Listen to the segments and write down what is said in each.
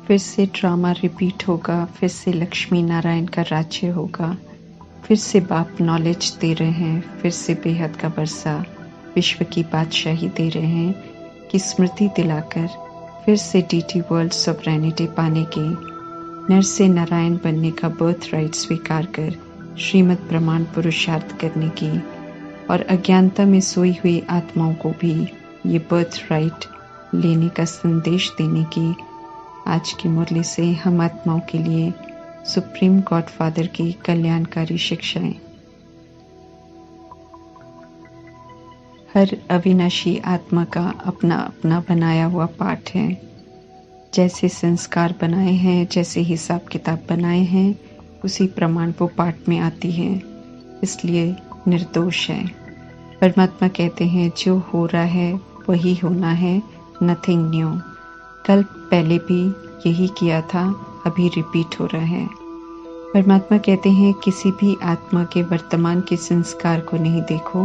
फिर से drama repeat होगा, फिर से लक्ष्मी नारायण का राज्य होगा, फिर से बाप नॉलेज दे रहे हैं, फिर से बेहद का वर्षा विश्व की बादशाही दे रहे हैं कि स्मृति दिलाकर फिर से डीटी वर्ल्ड सॉवरेनिटी पाने के, नर से नारायण बनने का बर्थ राइट स्वीकार कर श्रीमद् प्रमाण पुरुषार्थ करने की और अज्ञानता में सोई हुई आत्माओं को भी ये बर्थ राइट लेने का संदेश देने की आज की मुरली से हम आत्माओं के लिए सुप्रीम गॉड फादर की कल्याणकारी शिक्षाएं। हर अविनाशी आत्मा का अपना अपना बनाया हुआ पाठ है। जैसे संस्कार बनाए हैं, जैसे हिसाब किताब बनाए हैं, उसी प्रमाण वो पाठ में आती है, इसलिए निर्दोष है। परमात्मा कहते हैं जो हो रहा है वही होना है, नथिंग न्यू। कल पहले भी यही किया था, अभी रिपीट हो रहा है। परमात्मा कहते हैं किसी भी आत्मा के वर्तमान के संस्कार को नहीं देखो,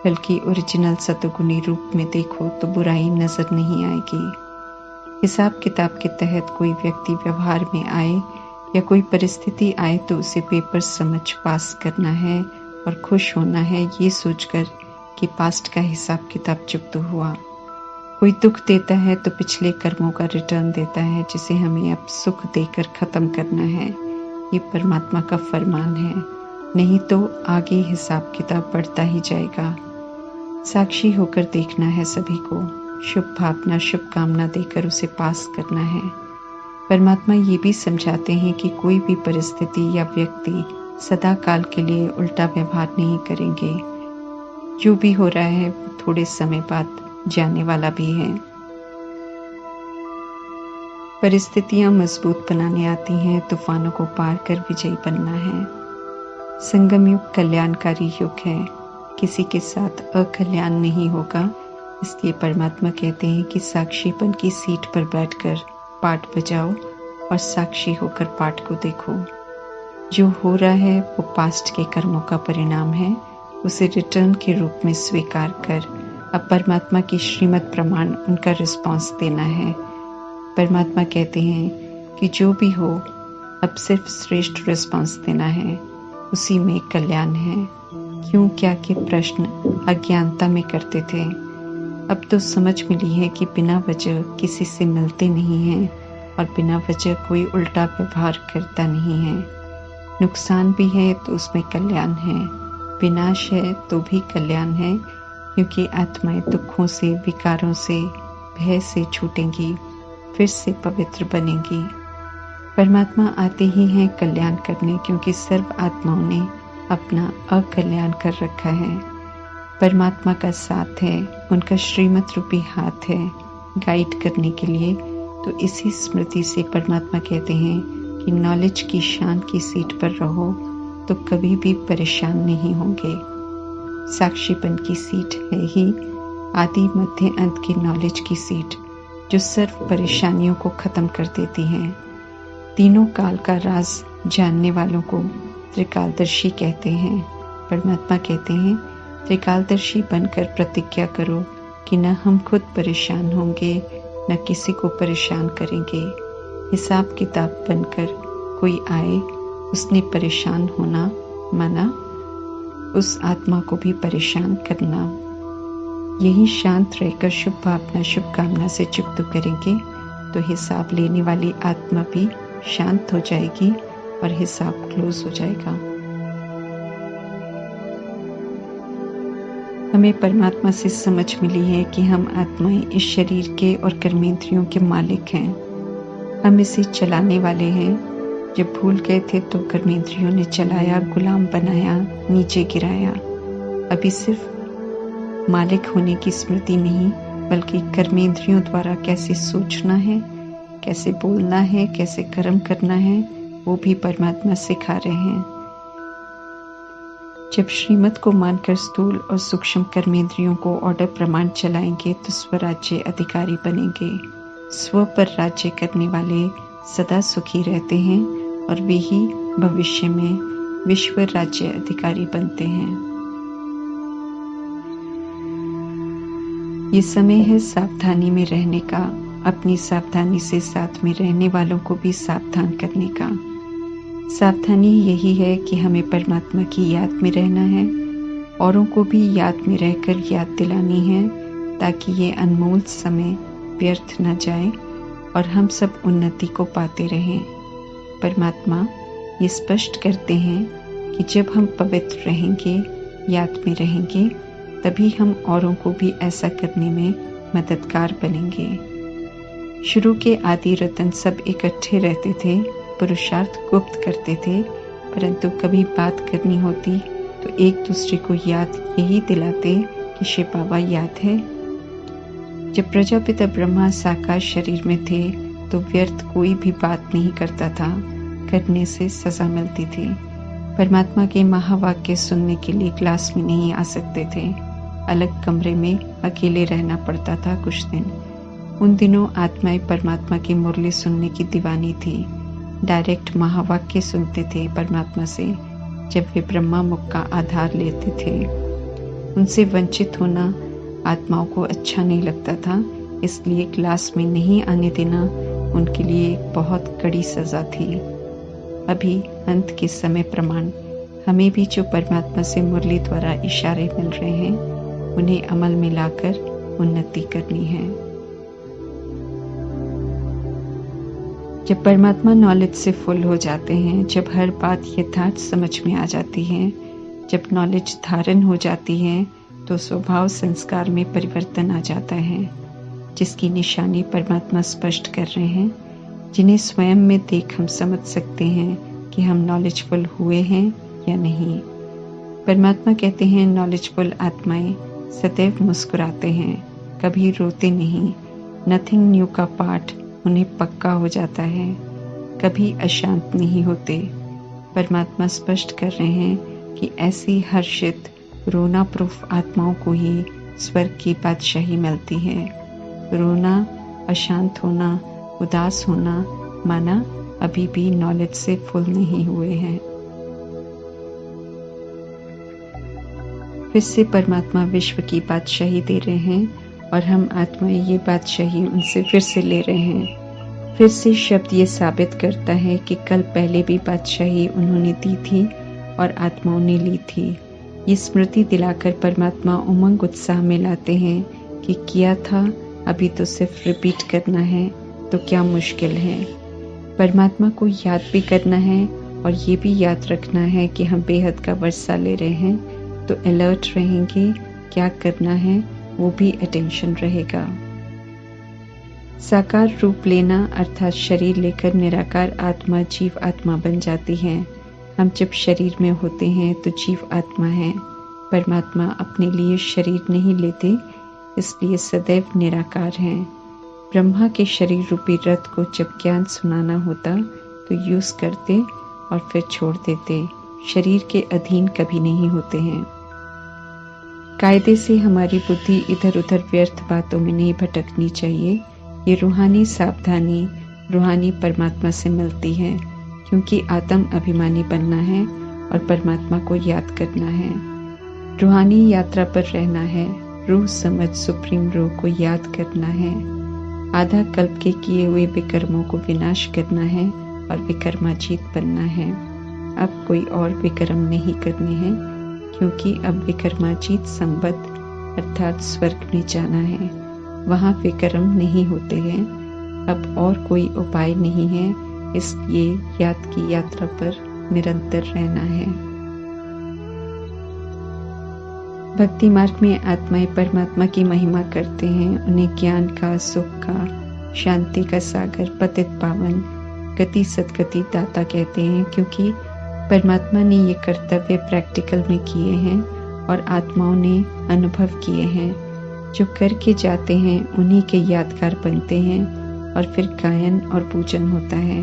बल्कि ओरिजिनल सतोगुणी रूप में देखो तो बुराई नजर नहीं आएगी। हिसाब किताब के तहत कोई व्यक्ति व्यवहार में आए या कोई परिस्थिति आए तो उसे पेपर समझ पास करना है और खुश होना है, ये सोचकर कि पास्ट का हिसाब किताब चुकता हुआ। कोई दुख देता है तो पिछले कर्मों का रिटर्न देता है, जिसे हमें अब सुख देकर खत्म करना है। ये परमात्मा का फरमान है, नहीं तो आगे हिसाब किताब बढ़ता ही जाएगा। साक्षी होकर देखना है सभी को, शुभ भावना शुभकामना देकर उसे पास करना है। परमात्मा ये भी समझाते हैं कि कोई भी परिस्थिति या व्यक्ति सदा काल के लिए उल्टा व्यवहार नहीं करेंगे। जो भी हो रहा है वो थोड़े समय बाद जाने वाला भी है। परिस्थितियां मजबूत बनाने आती हैं, तूफानों को पार कर विजयी बनना है। संगम युग कल्याणकारी युग है, किसी के साथ अकल्याण नहीं होगा। इसलिए परमात्मा कहते हैं कि साक्षीपन की सीट पर बैठकर पाठ बजाओ और साक्षी होकर पाठ को देखो। जो हो रहा है वो पास्ट के कर्मों का परिणाम है, उसे रिटर्न के रूप में स्वीकार कर अब परमात्मा की श्रीमद् प्रमाण उनका रिस्पॉन्स देना है। परमात्मा कहते हैं कि जो भी हो अब सिर्फ श्रेष्ठ रिस्पॉन्स देना है, उसी में कल्याण है। क्यों क्या के प्रश्न अज्ञानता में करते थे, अब तो समझ मिली है कि बिना वजह किसी से मिलते नहीं हैं और बिना वजह कोई उल्टा व्यवहार करता नहीं है। नुकसान भी है तो उसमें कल्याण है, विनाश है तो भी कल्याण है, क्योंकि आत्माएं दुखों से, विकारों से, भय से छूटेंगी, फिर से पवित्र बनेंगी। परमात्मा आते ही हैं कल्याण करने, क्योंकि सर्व आत्माओं ने अपना अकल्याण कर रखा है। परमात्मा का साथ है, उनका श्रीमत रूपी हाथ है गाइड करने के लिए। तो इसी स्मृति से परमात्मा कहते हैं कि नॉलेज की शान की सीट पर रहो तो कभी भी परेशान नहीं होंगे। साक्षीपन की सीट है ही आदि मध्य अंत की नॉलेज की सीट, जो सर्व परेशानियों को खत्म कर देती है। तीनों काल का राज जानने वालों को त्रिकालदर्शी कहते हैं। परमात्मा कहते हैं त्रिकालदर्शी बनकर प्रतिज्ञा करो कि न हम खुद परेशान होंगे, न किसी को परेशान करेंगे। हिसाब किताब बनकर कोई आए, उसने परेशान होना माना, उस आत्मा को भी परेशान करना। यही शांत रहकर शुभ भावना शुभकामना से चुप्त करेंगे तो हिसाब लेने वाली आत्मा भी शांत हो जाएगी और हिसाब क्लोज हो जाएगा। हमें परमात्मा से समझ मिली है कि हम आत्माएं इस शरीर के और कर्मेंद्रियों के मालिक हैं, हम इसे चलाने वाले हैं। जब भूल गए थे तो कर्मेंद्रियों ने चलाया, गुलाम बनाया, नीचे गिराया। अभी सिर्फ मालिक होने की स्मृति नहीं, बल्कि कर्मेंद्रियों द्वारा कैसे सोचना है, कैसे बोलना है, कैसे कर्म करना है, वो भी परमात्मा सिखा रहे हैं। जब श्रीमत को मानकर स्थूल और सूक्ष्म कर्मेंद्रियों को ऑर्डर प्रमाण चलाएंगे तो स्वराज्य अधिकारी बनेंगे। स्व पर राज्य करने वाले सदा सुखी रहते हैं और वे ही भविष्य में विश्व राज्य अधिकारी बनते हैं। ये समय है सावधानी में रहने का अपनी सावधानी से साथ में रहने वालों को भी सावधान करने का। सावधानी यही है कि हमें परमात्मा की याद में रहना है, औरों को भी याद में रहकर याद दिलानी है, ताकि ये अनमोल समय व्यर्थ न जाए और हम सब उन्नति को पाते रहें। परमात्मा ये स्पष्ट करते हैं कि जब हम पवित्र रहेंगे, याद में रहेंगे, तभी हम औरों को भी ऐसा करने में मददगार बनेंगे। शुरू के आदि रतन सब इकट्ठे रहते थे, पुरुषार्थ गुप्त करते थे, परंतु कभी बात करनी होती तो एक दूसरे को याद यही दिलाते कि शिव बाबा याद है। जब प्रजापिता ब्रह्मा साकार शरीर में थे तो व्यर्थ कोई भी बात नहीं करता था, करने से सजा मिलती थी। परमात्मा के महावाक्य सुनने के लिए क्लास में नहीं आ सकते थे, अलग कमरे में अकेले रहना पड़ता था कुछ दिन। उन दिनों आत्माएं परमात्मा की मुरली सुनने की दीवानी थी, डायरेक्ट महावाक्य सुनते थे परमात्मा से जब वे ब्रह्मा मुख का आधार लेते थे। उनसे वंचित होना आत्माओं को अच्छा नहीं लगता था, इसलिए क्लास में नहीं आने देना उनके लिए एक बहुत कड़ी सजा थी। अभी अंत के समय प्रमाण हमें भी जो परमात्मा से मुरली द्वारा इशारे मिल रहे हैं, उन्हें अमल में लाकर उन्नति करनी है। जब परमात्मा नॉलेज से फुल हो जाते हैं, जब हर बात यथार्थ समझ में आ जाती है, जब नॉलेज धारण हो जाती है, तो स्वभाव संस्कार में परिवर्तन आ जाता है, जिसकी निशानी परमात्मा स्पष्ट कर रहे हैं, जिन्हें स्वयं में देख हम समझ सकते हैं कि हम नॉलेजफुल हुए हैं या नहीं। परमात्मा कहते हैं नॉलेजफुल आत्माएं सदैव मुस्कुराते हैं, कभी रोते नहीं। नथिंग न्यू का पाठ उन्हें पक्का हो जाता है, कभी अशांत नहीं होते। परमात्मा स्पष्ट कर रहे हैं कि ऐसी हर्षित रोना प्रूफ आत्माओं को ही स्वर्ग की बादशाही मिलती है। रोना, अशांत होना, उदास होना माना अभी भी नॉलेज से फुल नहीं हुए हैं। फिर से परमात्मा विश्व की बादशाही दे रहे हैं और हम आत्माएं ये बादशाही उनसे फिर से ले रहे हैं। फिर से शब्द ये साबित करता है कि कल पहले भी बादशाही उन्होंने दी थी और आत्माओं ने ली थी। ये स्मृति दिलाकर परमात्मा उमंग उत्साह में लाते हैं कि किया था, अभी तो सिर्फ रिपीट करना है, तो क्या मुश्किल है। परमात्मा को याद भी करना है और ये भी याद रखना है कि हम बेहद का वर्षा ले रहे हैं, तो अलर्ट रहेंगे, क्या करना है वो भी अटेंशन रहेगा। साकार रूप लेना अर्थात शरीर लेकर निराकार आत्मा जीव आत्मा बन जाती है। हम जब शरीर में होते हैं तो जीव आत्मा है। परमात्मा अपने लिए शरीर नहीं लेते, इसलिए सदैव निराकार हैं। ब्रह्मा के शरीर रूपी रथ को जब ज्ञान सुनाना होता तो यूज करते और फिर छोड़ देते, शरीर के अधीन कभी नहीं होते हैं। कायदे से हमारी बुद्धि इधर उधर व्यर्थ बातों में नहीं भटकनी चाहिए। ये रूहानी सावधानी रूहानी परमात्मा से मिलती है, क्योंकि आत्म अभिमानी बनना है और परमात्मा को याद करना है। रूहानी यात्रा पर रहना है, रूह समझ सुप्रीम रूह को याद करना है। आधा कल्प के किए हुए विकर्मों को विनाश करना है और विकर्माजीत बनना है। अब कोई और विकर्म नहीं करने हैं, क्योंकि अब विकर्माजीत संबद्ध अर्थात स्वर्ग में जाना है। वहाँ विकर्म नहीं होते हैं। अब और कोई उपाय नहीं है, इसलिए याद की यात्रा पर निरंतर रहना है। भक्ति मार्ग में आत्माएं परमात्मा की महिमा करते हैं। उन्हें ज्ञान का, सुख का, शांति का सागर, पतित पावन, गति सदगति दाता कहते हैं, क्योंकि परमात्मा ने ये कर्तव्य प्रैक्टिकल में किए हैं और आत्माओं ने अनुभव किए हैं। जो करके जाते हैं उन्हीं के यादगार बनते हैं और फिर गायन और पूजन होता है।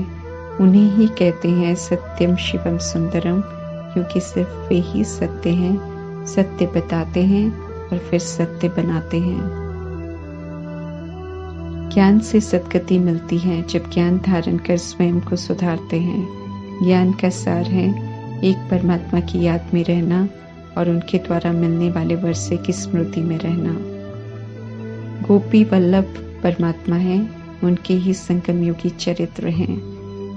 उन्हें ही कहते हैं सत्यम शिवम सुंदरम, क्योंकि सिर्फ वे ही सत्य हैं, सत्य बताते हैं और फिर सत्य बनाते हैं। ज्ञान से सद्गति मिलती है जब ज्ञान धारण कर स्वयं को सुधारते हैं। ज्ञान का सार है एक परमात्मा की याद में रहना और उनके द्वारा मिलने वाले वर्षे की स्मृति में रहना। गोपी वल्लभ परमात्मा है, उनके ही संगम योगी चरित्र हैं।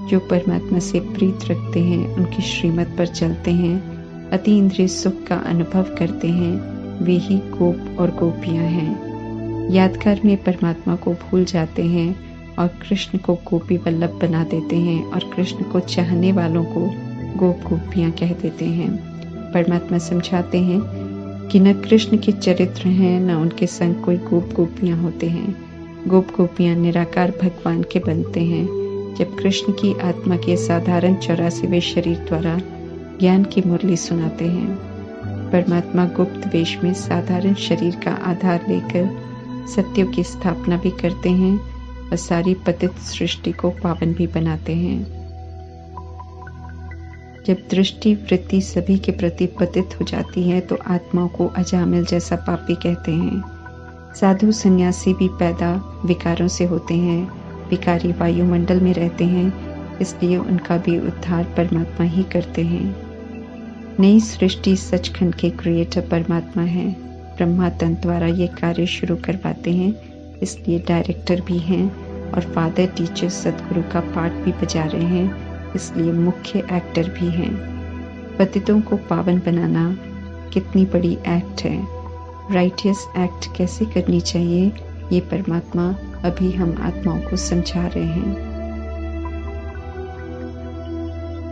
जो परमात्मा से प्रीत रखते हैं, उनकी श्रीमत पर चलते हैं, अति इंद्रिय सुख का अनुभव करते हैं, वे ही गोप और गोपियां हैं। यादगार में परमात्मा को भूल जाते हैं और कृष्ण को गोपी वल्लभ बना देते हैं और कृष्ण को चाहने वालों को गोप गोपियां कह देते हैं। परमात्मा समझाते हैं कि न कृष्ण के चरित्र हैं, न उनके संग कोई गोप गोपियां होते हैं। गोप गोपियां निराकार भगवान के बनते हैं जब कृष्ण की आत्मा के साधारण 84वें शरीर द्वारा ज्ञान की मुरली सुनाते हैं। परमात्मा गुप्त वेश में साधारण शरीर का आधार लेकर सत्यों की स्थापना भी करते हैं और सारी पतित सृष्टि को पावन भी बनाते हैं। जब दृष्टि वृत्ति सभी के प्रति पतित हो जाती है तो आत्माओं को अजामिल जैसा पापी कहते हैं। साधु सन्यासी भी पैदा विकारों से होते हैं, विकारी वायुमंडल में रहते हैं, इसलिए उनका भी उद्धार परमात्मा ही करते हैं। नई सृष्टि सचखंड के क्रिएटर परमात्मा है। ब्रह्मा तंत्र द्वारा ये कार्य शुरू करवाते हैं, इसलिए डायरेक्टर भी हैं और फादर टीचर सदगुरु का पाठ भी बजा रहे हैं, इसलिए मुख्य एक्टर भी हैं। पतितों को पावन बनाना कितनी बड़ी एक्ट है। राइटियस एक्ट कैसे करनी चाहिए, ये परमात्मा अभी हम आत्माओं को समझा रहे हैं।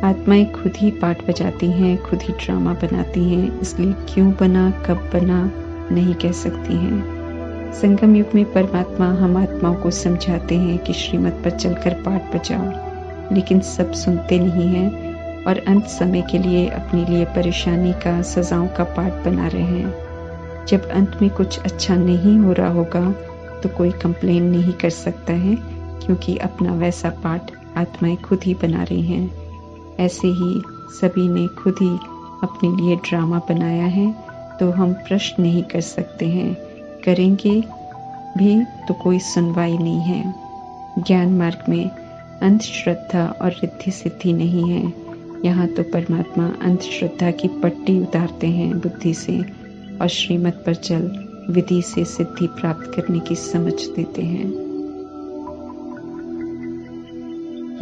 आत्माएं खुद ही पाठ बजाती हैं, खुद ही ड्रामा बनाती हैं, इसलिए क्यों बना, कब बना नहीं कह सकती हैं। संगम युग में परमात्मा हम आत्माओं को समझाते हैं कि श्रीमत पर चलकर पाठ बजाओ, लेकिन सब सुनते नहीं हैं और अंत समय के लिए अपने लिए परेशानी का, सजाओं का पाठ बना रहे हैं। जब अंत में कुछ अच्छा नहीं हो रहा होगा तो कोई कंप्लेन नहीं कर सकता है, क्योंकि अपना वैसा पाठ आत्माएं खुद ही बना रही हैं। ऐसे ही सभी ने खुद ही अपने लिए ड्रामा बनाया है, तो हम प्रश्न नहीं कर सकते हैं। करेंगे भी तो कोई सुनवाई नहीं है। ज्ञान मार्ग में अंधश्रद्धा और रिद्धि सिद्धि नहीं है। यहाँ तो परमात्मा अंधश्रद्धा की पट्टी उतारते हैं बुद्धि से और श्रीमत पर चल विधि से सिद्धि प्राप्त करने की समझ देते हैं।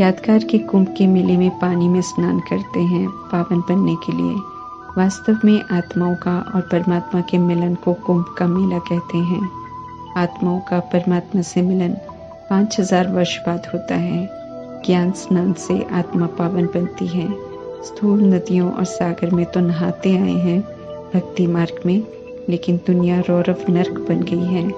यादगार के कुंभ के मेले में पानी में स्नान करते हैं पावन बनने के लिए। वास्तव में आत्माओं का और परमात्मा के मिलन को कुंभ का मेला कहते हैं। आत्माओं का परमात्मा से मिलन 5000 वर्ष बाद होता है। ज्ञान स्नान से आत्मा पावन बनती है। स्थूल नदियों और सागर में तो नहाते आए हैं भक्ति मार्ग में, लेकिन दुनिया रौरव नर्क बन गई है।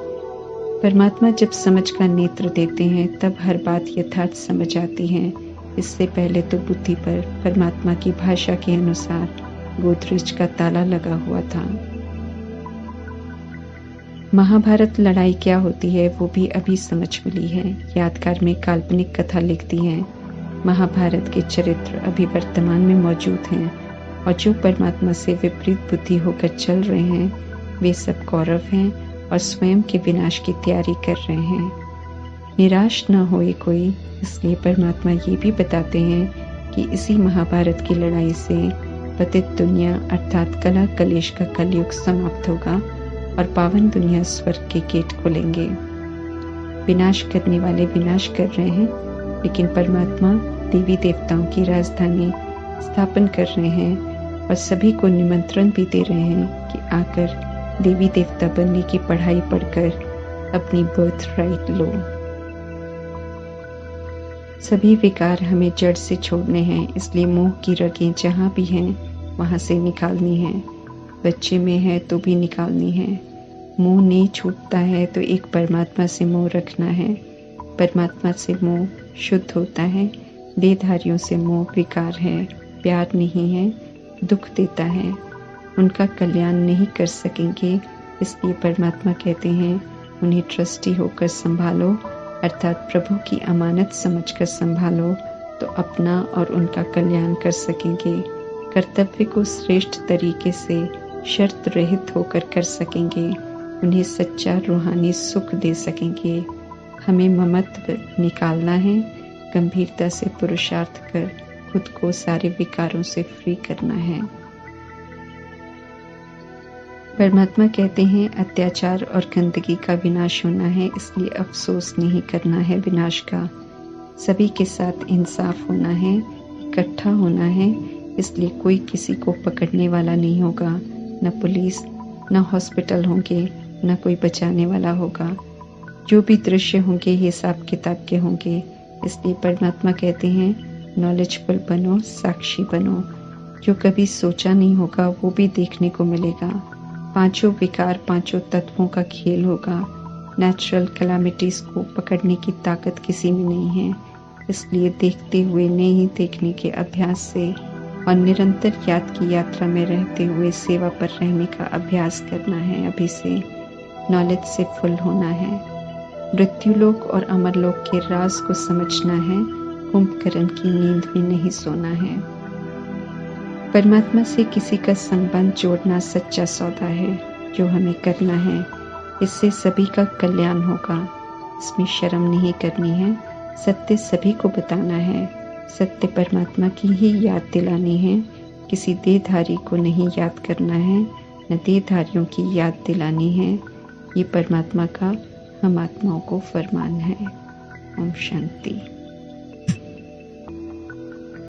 परमात्मा जब समझ का नेत्र देते हैं तब हर बात यथार्थ समझ आती है। इससे पहले तो बुद्धि पर परमात्मा की भाषा के अनुसार गोदरेज का ताला लगा हुआ था। महाभारत लड़ाई क्या होती है वो भी अभी समझ मिली है। यादगार में काल्पनिक कथा लिखती है। महाभारत के चरित्र अभी वर्तमान में मौजूद हैं और जो परमात्मा से विपरीत बुद्धि होकर चल रहे हैं वे सब कौरव हैं और स्वयं के विनाश की तैयारी कर रहे हैं। निराश न होए कोई, इसलिए परमात्मा ये भी बताते हैं कि इसी महाभारत की लड़ाई से पतित दुनिया अर्थात कला कलेश का कलयुग समाप्त होगा और पावन दुनिया स्वर्ग के गेट खोलेंगे। विनाश करने वाले विनाश कर रहे हैं, लेकिन परमात्मा देवी देवताओं की राजधानी स्थापन कर रहे हैं और सभी को निमंत्रण भी दे रहे हैं कि आकर देवी देवता बनने की पढ़ाई पढ़कर अपनी बर्थ राइट लो। सभी विकार हमें जड़ से छोड़ने हैं, इसलिए मोह की रगें जहाँ भी हैं वहाँ से निकालनी है। बच्चे में है तो भी निकालनी है। मोह नहीं छूटता है तो एक परमात्मा से मोह रखना है। परमात्मा से मोह शुद्ध होता है। देहधारियों से मोह विकार है, प्यार नहीं है, दुख देता है, उनका कल्याण नहीं कर सकेंगे। इसलिए परमात्मा कहते हैं उन्हें ट्रस्टी होकर संभालो, अर्थात प्रभु की अमानत समझकर संभालो तो अपना और उनका कल्याण कर सकेंगे। कर्तव्य को श्रेष्ठ तरीके से शर्त रहित होकर कर सकेंगे। उन्हें सच्चा रूहानी सुख दे सकेंगे। हमें ममत्व निकालना है, गंभीरता से पुरुषार्थ कर खुद को सारे विकारों से फ्री करना है। परमात्मा कहते हैं अत्याचार और गंदगी का विनाश होना है, इसलिए अफसोस नहीं करना है विनाश का। सभी के साथ इंसाफ होना है, इकट्ठा होना है, इसलिए कोई किसी को पकड़ने वाला नहीं होगा। न पुलिस, न हॉस्पिटल होंगे, न कोई बचाने वाला होगा। जो भी दृश्य होंगे हिसाब किताब के होंगे। इसलिए परमात्मा कहते हैं नॉलेजफुल बनो, साक्षी बनो। जो कभी सोचा नहीं होगा वो भी देखने को मिलेगा। पांचों विकार, पांचों तत्वों का खेल होगा। नेचुरल कैलामिटीज को पकड़ने की ताकत किसी में नहीं है, इसलिए देखते हुए नहीं देखने के अभ्यास से और निरंतर याद की यात्रा में रहते हुए सेवा पर रहने का अभ्यास करना है। अभी से नॉलेज से फुल होना है। मृत्युलोक और अमरलोक के राज को समझना है। कुंभकर्ण की नींद में नहीं सोना है। परमात्मा से किसी का संबंध जोड़ना सच्चा सौदा है जो हमें करना है। इससे सभी का कल्याण होगा। इसमें शर्म नहीं करनी है। सत्य सभी को बताना है। सत्य परमात्मा की ही याद दिलानी है। किसी देहधारी को नहीं याद करना है, न देहधारियों की याद दिलानी है। ये परमात्मा का हम आत्माओं को फरमान है। ओम शांति।